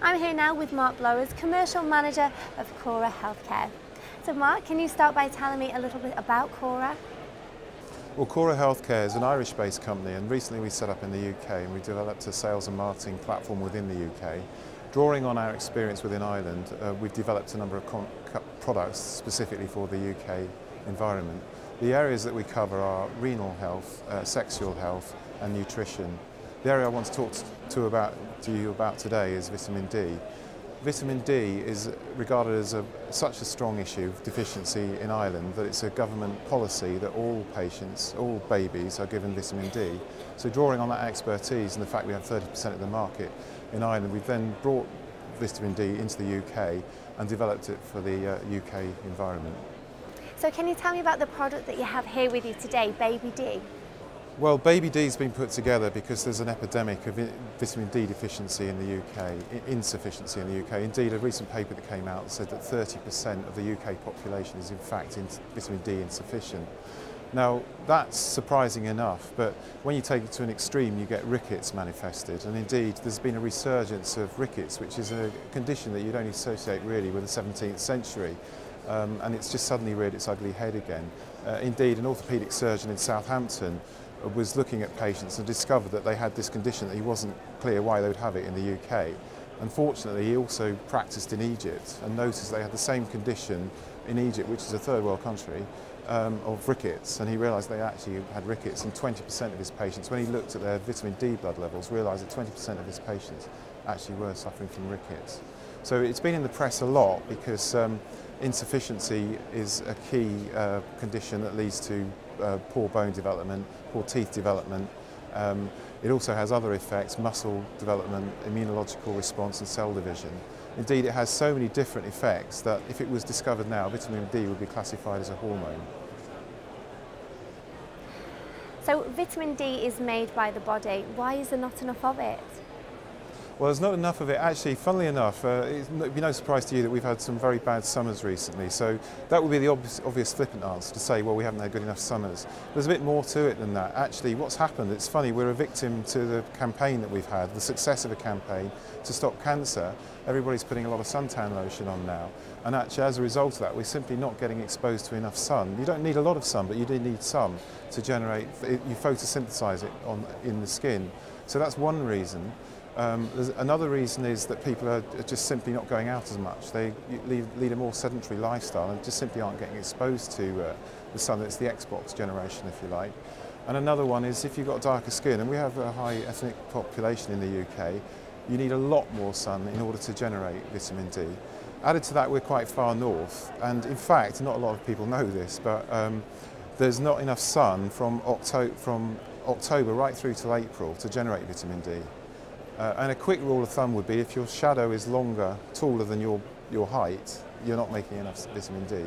I'm here now with Mark Blowers, Commercial Manager of Kora Healthcare. So Mark, can you start by telling me a little bit about Kora? Well, Kora Healthcare is an Irish-based company, and recently we set up in the UK and we developed a sales and marketing platform within the UK. Drawing on our experience within Ireland, we've developed a number of products specifically for the UK environment. The areas that we cover are renal health, sexual health and nutrition. The area I want to talk to you about today is vitamin D. Vitamin D is regarded as such a strong issue of deficiency in Ireland that it's a government policy that all patients, all babies are given vitamin D. So drawing on that expertise and the fact we have 30% of the market in Ireland, we've then brought vitamin D into the UK and developed it for the UK environment. So can you tell me about the product that you have here with you today, Baby D? Well, Baby D has been put together because there's an epidemic of vitamin D deficiency in the UK, insufficiency in the UK. Indeed, a recent paper that came out said that 30% of the UK population is in fact vitamin D insufficient. Now, that's surprising enough, but when you take it to an extreme, you get rickets manifested. And indeed, there's been a resurgence of rickets, which is a condition that you'd only associate really with the 17th century. And it's just suddenly reared its ugly head again. Indeed, an orthopaedic surgeon in Southampton was looking at patients and discovered that they had this condition that he wasn't clear why they would have it in the UK. Unfortunately, he also practiced in Egypt and noticed they had the same condition in Egypt, which is a third world country, of rickets, and he realised they actually had rickets, and 20% of his patients, when he looked at their vitamin D blood levels, realised that 20% of his patients actually were suffering from rickets. So it's been in the press a lot because insufficiency is a key condition that leads to poor bone development, poor teeth development. It also has other effects, muscle development, immunological response and cell division. Indeed, it has so many different effects that if it was discovered now, vitamin D would be classified as a hormone. So vitamin D is made by the body. Why is there not enough of it? Well, there's not enough of it. Actually, funnily enough, it'd be no surprise to you that we've had some very bad summers recently. So that would be the obvious flippant answer to say, well, we haven't had good enough summers. There's a bit more to it than that. Actually, what's happened, it's funny, we're a victim to the campaign that we've had, the success of a campaign to stop cancer. Everybody's putting a lot of suntan lotion on now. And actually, as a result of that, we're simply not getting exposed to enough sun. You don't need a lot of sun, but you do need some to generate, you photosynthesize it in the skin. So that's one reason. Another reason is that people are just simply not going out as much. They lead a more sedentary lifestyle and just simply aren't getting exposed to the sun. It's the Xbox generation, if you like. And another one is if you've got darker skin, and we have a high ethnic population in the UK, you need a lot more sun in order to generate vitamin D. Added to that, we're quite far north, and in fact, not a lot of people know this, but there's not enough sun from October right through to April to generate vitamin D. And a quick rule of thumb would be if your shadow is longer, taller than your height, you're not making enough vitamin D,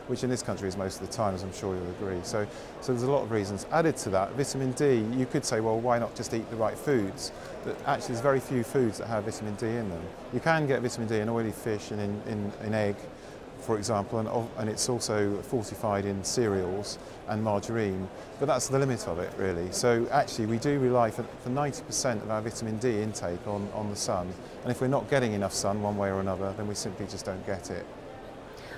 which in this country is most of the time, as I'm sure you'll agree. So there's a lot of reasons. Added to that, vitamin D, you could say, well, why not just eat the right foods? But actually, there's very few foods that have vitamin D in them. You can get vitamin D in oily fish and in egg, for example, and it's also fortified in cereals and margarine, but that's the limit of it, really. So actually, we do rely for 90% of our vitamin D intake on the sun, and if we're not getting enough sun one way or another, then we simply just don't get it.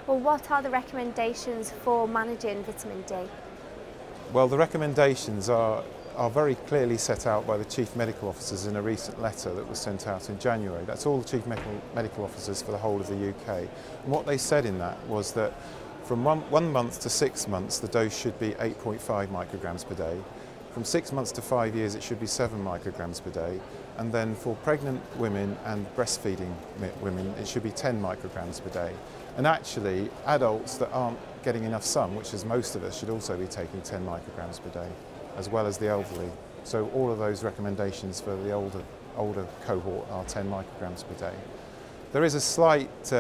Well, what are the recommendations for managing vitamin D? Well, the recommendations are very clearly set out by the Chief Medical Officers in a recent letter that was sent out in January. That's all the Chief Medical Officers for the whole of the UK. And what they said in that was that from 1 month to 6 months, the dose should be 8.5 micrograms per day. From 6 months to 5 years, it should be 7 micrograms per day. And then for pregnant women and breastfeeding women, it should be 10 micrograms per day. And actually, adults that aren't getting enough sun, which is most of us, should also be taking 10 micrograms per day, as well as the elderly. So all of those recommendations for the older cohort are 10 micrograms per day. There is a slight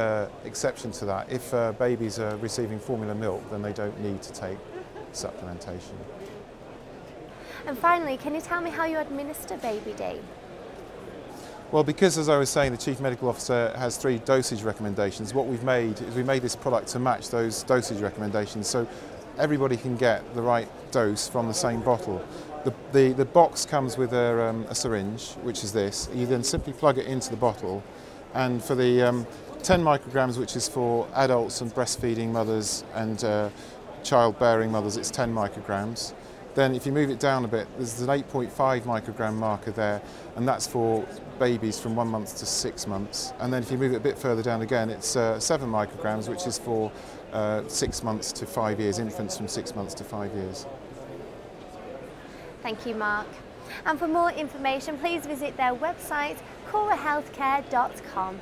exception to that. If babies are receiving formula milk, then they don't need to take supplementation. And finally, can you tell me how you administer Baby D? Well, because, as I was saying, the Chief Medical Officer has 3 dosage recommendations, what we've made is we made this product to match those dosage recommendations so everybody can get the right dose from the same bottle. The box comes with a syringe, which is this. You then simply plug it into the bottle And for the 10 micrograms, which is for adults and breastfeeding mothers and childbearing mothers, it's 10 micrograms. Then if you move it down a bit, there's an 8.5 microgram marker there, and that's for babies from 1 month to 6 months. And then if you move it a bit further down again, it's 7 micrograms, which is for 6 months to 5 years, infants from 6 months to 5 years. Thank you, Mark. And for more information, please visit their website, korahealthcare.com.